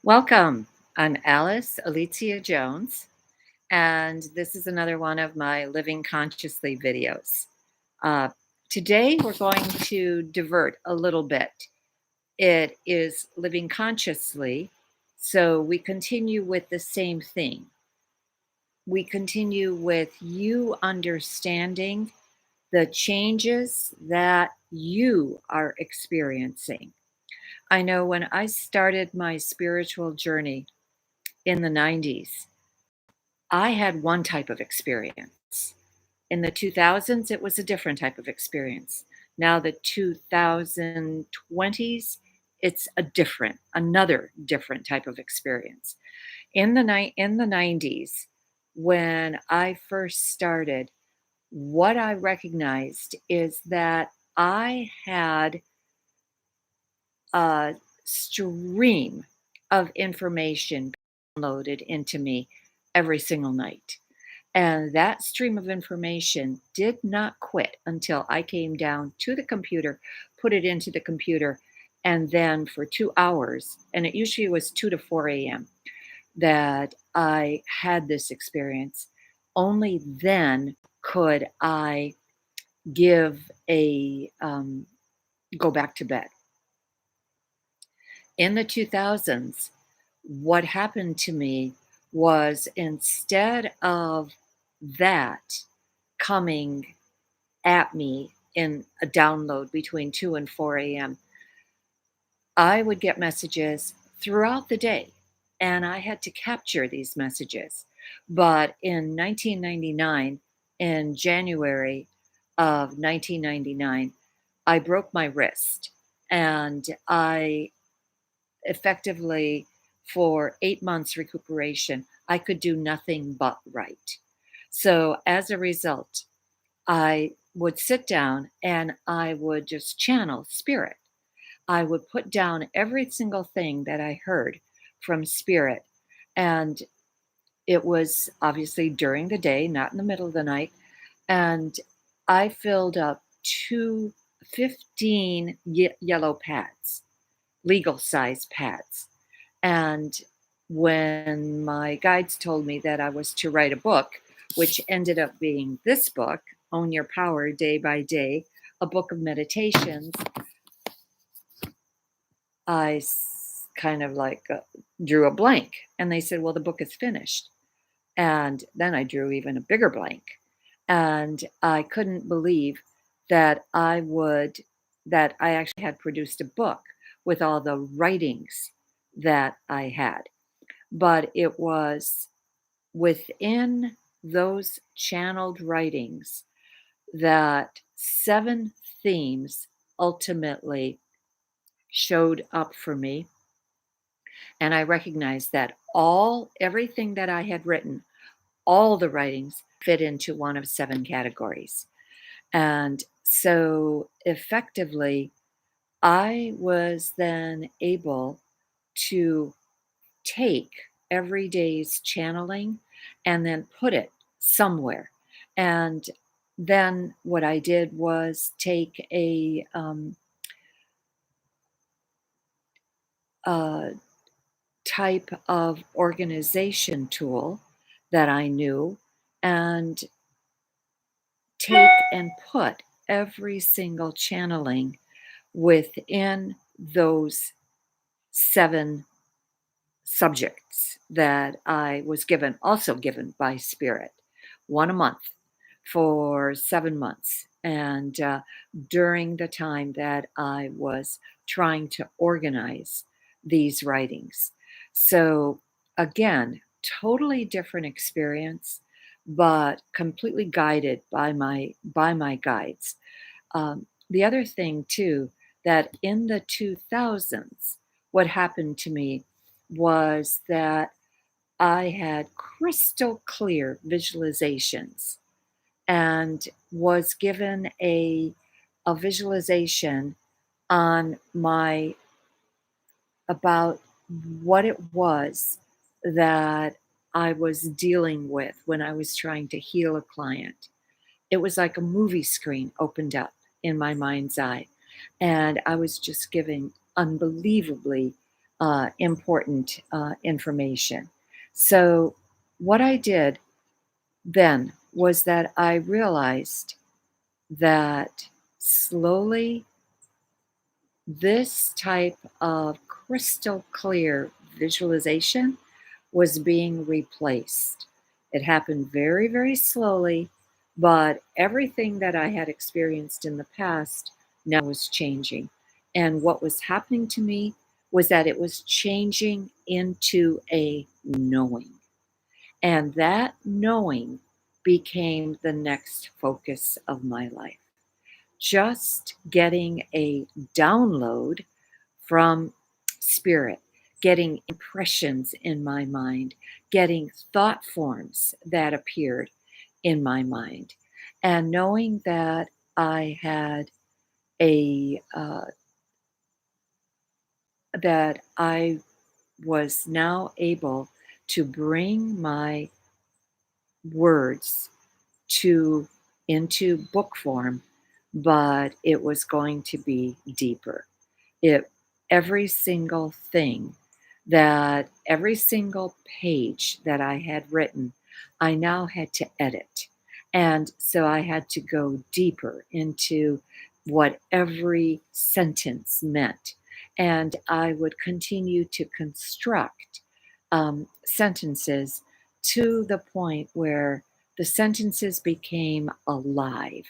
Welcome. I'm Alice Alicia Jones, and this is another one of my Living Consciously videos. Uh, Today, we're going to divert a little bit. It is Living Consciously, so we continue with the same thing. We continue with you understanding the changes that you are experiencing. I know when I started my spiritual journey in the 90s, I had one type of experience. In the 2000s, it was a different type of experience. Now, the 2020s, it's another different type of experience. In the 90s, when I first started, what I recognized is that I had a stream of information downloaded into me every single night. And that stream of information did not quit until I came down to the computer, put it into the computer, and then for 2 hours, and it usually was 2 to 4 a.m., that I had this experience. Only then could I give go back to bed. In the 2000s, what happened to me was instead of that coming at me in a download between 2 and 4 a.m., I would get messages throughout the day, and I had to capture these messages. But in 1999, in January of 1999, I broke my wrist, and I effectively, for 8 months recuperation, I could do nothing but write. So as a result, I would sit down and I would just channel spirit. I would put down every single thing that I heard from spirit. And it was obviously during the day, not in the middle of the night. And I filled up 2 15 yellow pads, legal size pads. And when my guides told me that I was to write a book, which ended up being this book, Own Your Power Day by Day, a book of meditations, kind of like drew a blank. And they said, well, the book is finished. And then I drew even a bigger blank. And I couldn't believe that that I actually had produced a book with all the writings that I had. But it was within those channeled writings that 7 themes ultimately showed up for me. And I recognized that everything that I had written, all the writings fit into one of 7 categories. And so effectively, I was then able to take every day's channeling and then put it somewhere. And then what I did was take a type of organization tool that I knew and take and put every single channeling within those 7 subjects that I was also given by Spirit, one a month for 7 months. And during the time that I was trying to organize these writings. So, again, totally different experience, but completely guided by my guides. The other thing, too, that in the 2000s, what happened to me was that I had crystal clear visualizations and was given a visualization on my about what it was that I was dealing with when I was trying to heal a client. It was like a movie screen opened up in my mind's eye, and I was just giving unbelievably important information. So, what I did then was that I realized that slowly this type of crystal clear visualization was being replaced. It happened very, very slowly, but everything that I had experienced in the past now was changing. And what was happening to me was that it was changing into a knowing. And that knowing became the next focus of my life. Just getting a download from spirit, getting impressions in my mind, getting thought forms that appeared in my mind, and knowing that I had a that I was now able to bring my words to into book form, but it was going to be deeper. It every single thing that every single page that I had written, I now had to edit. And so I had to go deeper into what every sentence meant. And I would continue to construct sentences to the point where the sentences became alive.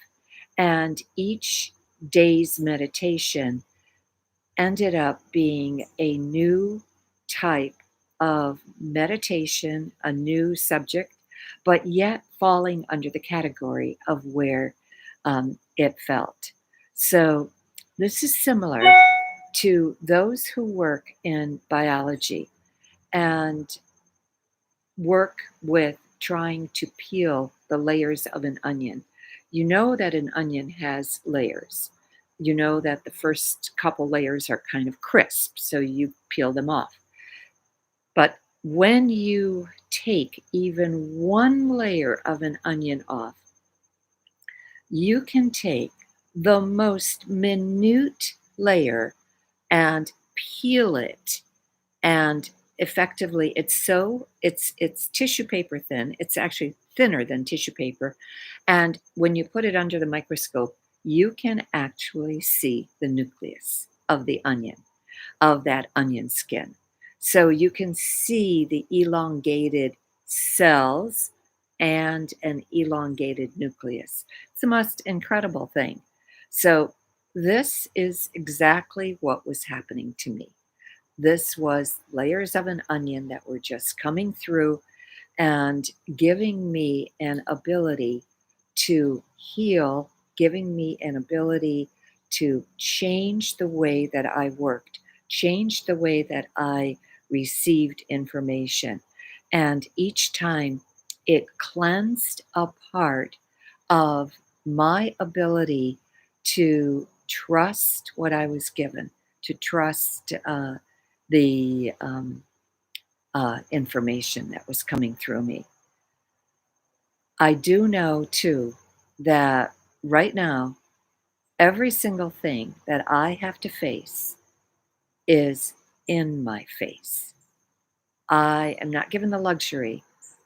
And each day's meditation ended up being a new type of meditation, a new subject, but yet falling under the category of where it felt. So, this is similar to those who work in biology and work with trying to peel the layers of an onion. You know that an onion has layers. You know that the first couple layers are kind of crisp, so you peel them off. But when you take even one layer of an onion off, you can take the most minute layer and peel it, and effectively it's tissue paper thin. It's actually thinner than tissue paper, and when you put it under the microscope, you can actually see the nucleus of the onion, of that onion skin. So you can see the elongated cells and an elongated nucleus. It's the most incredible thing. So this is exactly what was happening to me. This was layers of an onion that were just coming through and giving me an ability to heal, giving me an ability to change the way that I worked, change the way that I received information. And each time it cleansed a part of my ability to trust what I was given, to trust the information that was coming through me. I do know too that right now, every single thing that I have to face is in my face. I am not given the luxury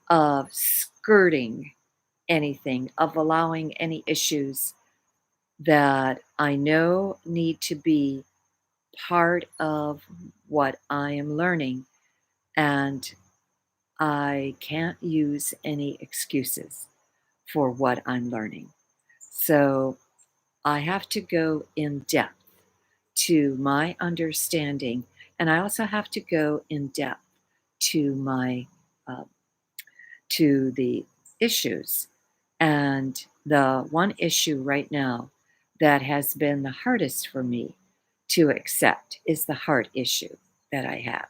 of skirting anything, of allowing any issues that I know need to be part of what I am learning, and I can't use any excuses for what I'm learning. So I have to go in depth to my understanding, and I also have to go in depth to my uh, to the issues. And the one issue right now that has been the hardest for me to accept is the heart issue that I have.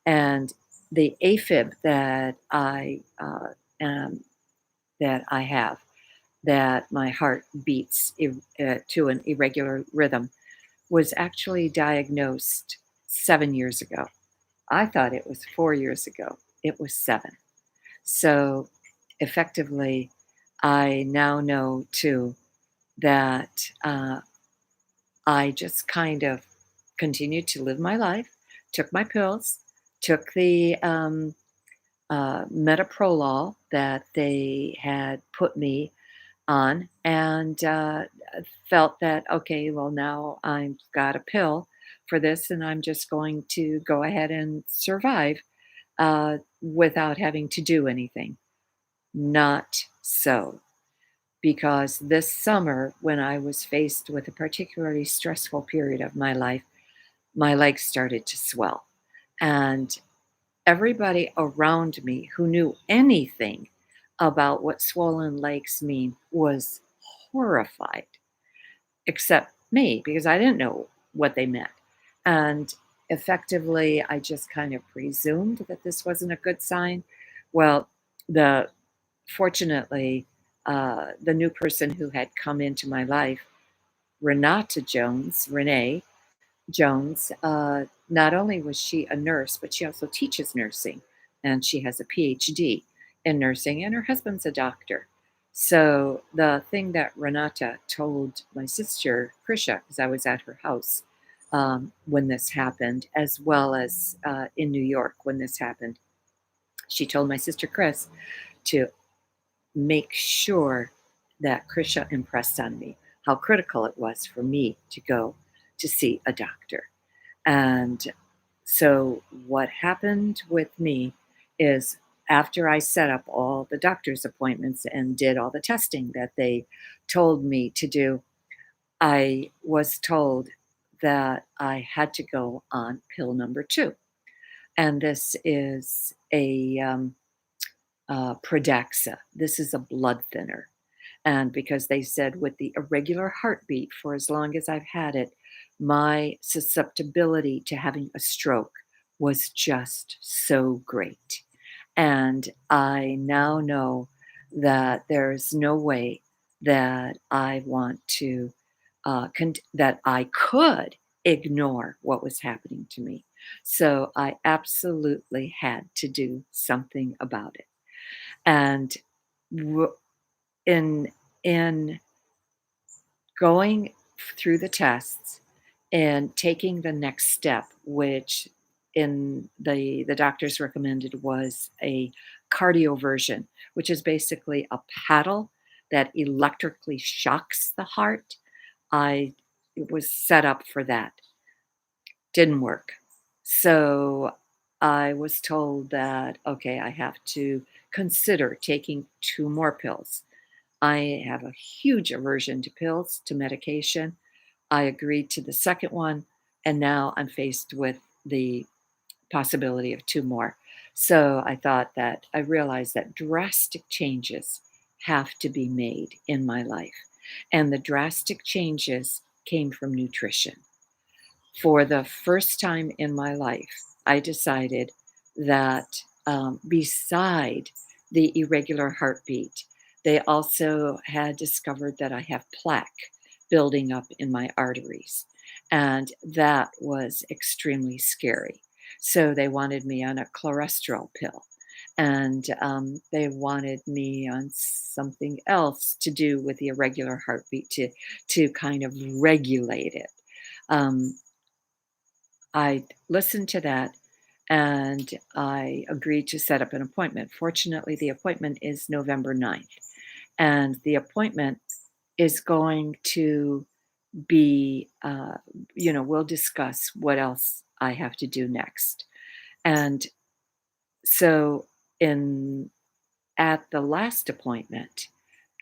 And the AFib am, that I have, that my heart beats to an irregular rhythm, was actually diagnosed 7 years ago. I thought it was 4 years ago. It was seven. So effectively, I now know too that I just kind of continue to live my life, took my pills, took the metoprolol that they had put me on, and felt that, okay, well, now I've got a pill for this, and I'm just going to go ahead and survive without having to do anything. Not so, because this summer, when I was faced with a particularly stressful period of my life, my legs started to swell. And everybody around me who knew anything about what swollen legs mean was horrified, except me, because I didn't know what they meant. And effectively, I just kind of presumed that this wasn't a good sign. Well, the fortunately, the new person who had come into my life, Renee Jones, not only was she a nurse, but she also teaches nursing, and she has a PhD in nursing, and her husband's a doctor. So the thing that Renata told my sister Krisha, because I was at her house when this happened, as well as in New York when this happened, she told my sister Chris to make sure that Krisha impressed on me how critical it was for me to go to see a doctor. And so, what happened with me is after I set up all the doctor's appointments and did all the testing that they told me to do, I was told that I had to go on pill number two. And this is a Pradaxa. This is a blood thinner. And because they said with the irregular heartbeat for as long as I've had it, my susceptibility to having a stroke was just so great. And I now know that there's no way that I want to, that I could ignore what was happening to me. So I absolutely had to do something about it. And w- in in going through the tests and taking the next step, which in the doctors recommended was a cardioversion, which is basically a paddle that electrically shocks the heart. I It was set up for that. Didn't work. So I was told that, okay, I have to consider taking two more pills. I have a huge aversion to pills, to medication. I agreed to the second one, and now I'm faced with the possibility of two more. So I realized that drastic changes have to be made in my life. And the drastic changes came from nutrition. For the first time in my life, I decided that beside the irregular heartbeat, they also had discovered that I have plaque building up in my arteries. And that was extremely scary. So they wanted me on a cholesterol pill. And they wanted me on something else to do with the irregular heartbeat to kind of regulate it. Um, I listened to that and I agreed to set up an appointment. Fortunately, the appointment is November 9th, and the appointment is going to be, we'll discuss what else I have to do next. And so, in at the last appointment,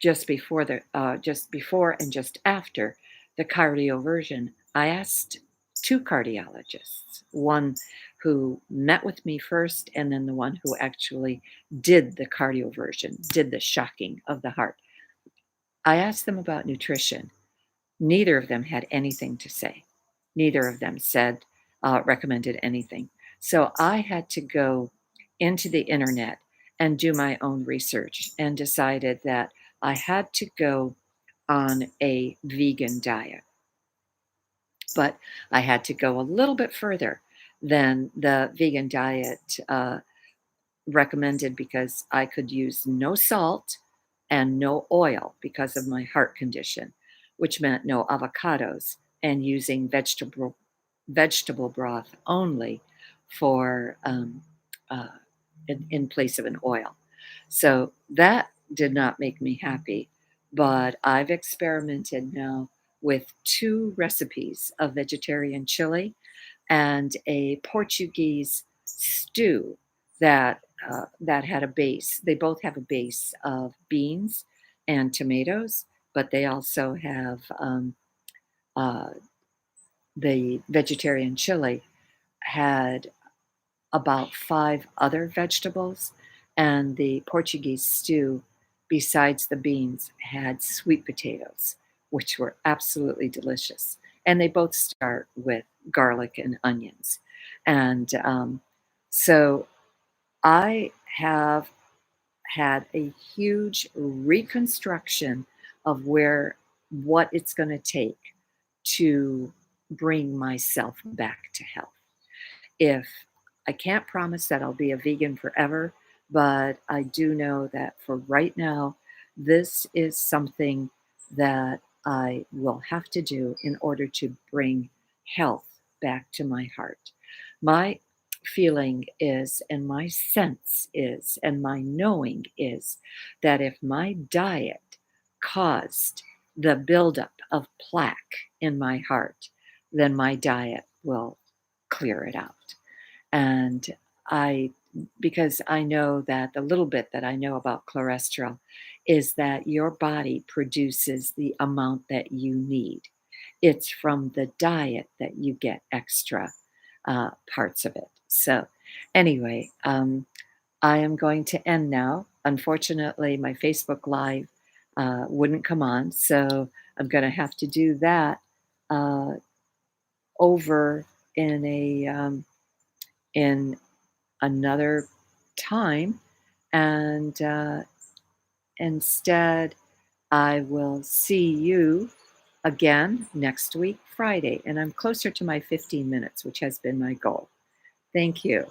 just before and just after the cardioversion, I asked two cardiologists, one who met with me first, and then the one who actually did the cardioversion, did the shocking of the heart. I asked them about nutrition. Neither of them had anything to say. Neither of them recommended anything. So I had to go into the internet and do my own research and decided that I had to go on a vegan diet. But I had to go a little bit further than the vegan diet recommended because I could use no salt and no oil because of my heart condition, which meant no avocados and using vegetable broth only for uh, in place of an oil. So that did not make me happy, but I've experimented now with two recipes of vegetarian chili and a Portuguese stew that had a base. They both have a base of beans and tomatoes, but they also have uh, the vegetarian chili had about five other vegetables, and the Portuguese stew, besides the beans, had sweet potatoes, which were absolutely delicious. And they both start with garlic and onions. And so I have had a huge reconstruction of what it's going to take to bring myself back to health. If I can't promise that I'll be a vegan forever, but I do know that for right now, this is something that I will have to do in order to bring health back to my heart. My feeling is, and my sense is, and my knowing is that if my diet caused the buildup of plaque in my heart, then my diet will clear it out. And I, because I know that the little bit that I know about cholesterol is that your body produces the amount that you need. It's from the diet that you get extra parts of it. So, anyway, I am going to end now. Unfortunately, my Facebook Live wouldn't come on, so I'm going to have to do that uh, over in a in another time, and instead, I will see you again next week, Friday, and I'm closer to my 15 minutes, which has been my goal. Thank you.